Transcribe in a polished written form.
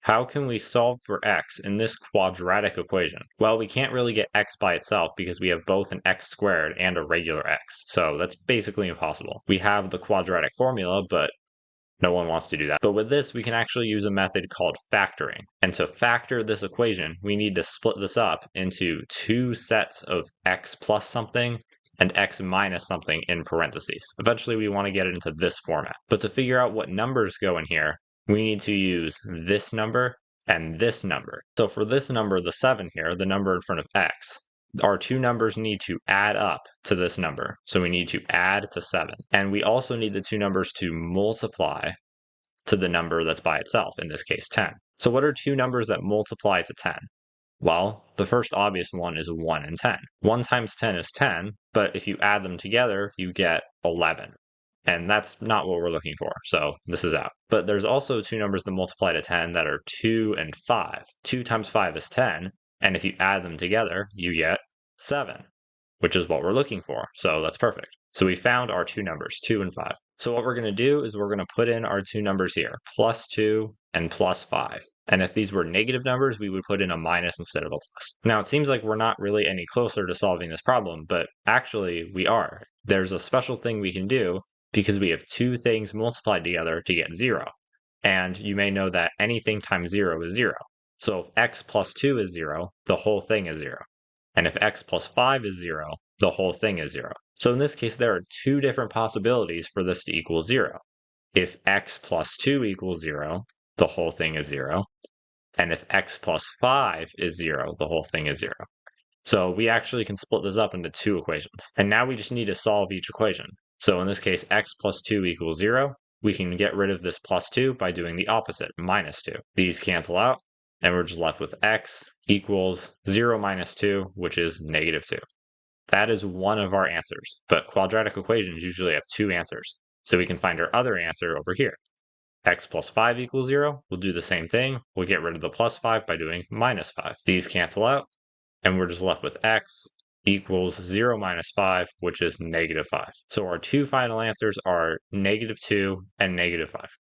How can we solve for x in this quadratic equation? Well, we can't really get x by itself because we have both an x squared and a regular x, so that's basically impossible. We have the quadratic formula, but no one wants to do that. But with this, we can actually use a method called factoring. And to factor this equation, we need to split this up into two sets of x plus something and x minus something in parentheses. Eventually, we want to get it into this format. But to figure out what numbers go in here, we need to use this number and this number. So for this number, the 7 here, the number in front of x, our two numbers need to add up to this number. So we need to add to 7. And we also need the two numbers to multiply to the number that's by itself, in this case 10. So what are two numbers that multiply to 10? Well, the first obvious one is 1 and 10. 1 times 10 is 10, but if you add them together, you get 11. And that's not what we're looking for, so this is out. But there's also two numbers that multiply to 10 that are 2 and 5. 2 times 5 is 10, and if you add them together, you get 7, which is what we're looking for, so that's perfect. So we found our two numbers, 2 and 5. So what we're going to do is we're going to put in our two numbers here, plus 2 and plus 5. And if these were negative numbers, we would put in a minus instead of a plus. Now, it seems like we're not really any closer to solving this problem, but actually we are. There's a special thing we can do because we have two things multiplied together to get 0. And you may know that anything times 0 is 0. So if x plus 2 is 0, the whole thing is 0. And if x plus 5 is 0, the whole thing is 0. So in this case, there are two different possibilities for this to equal 0. If x plus 2 equals 0, the whole thing is 0. And if x plus 5 is 0, the whole thing is 0. So we actually can split this up into two equations. And now we just need to solve each equation. So in this case, x plus 2 equals 0. We can get rid of this plus 2 by doing the opposite, minus 2. These cancel out, and we're just left with x equals 0 minus 2, which is negative 2. That is one of our answers, but quadratic equations usually have two answers. So we can find our other answer over here. X plus 5 equals 0. We'll do the same thing. We'll get rid of the plus 5 by doing minus 5. These cancel out, and we're just left with x equals 0 minus 5, which is negative 5. So our two final answers are negative 2 and negative 5.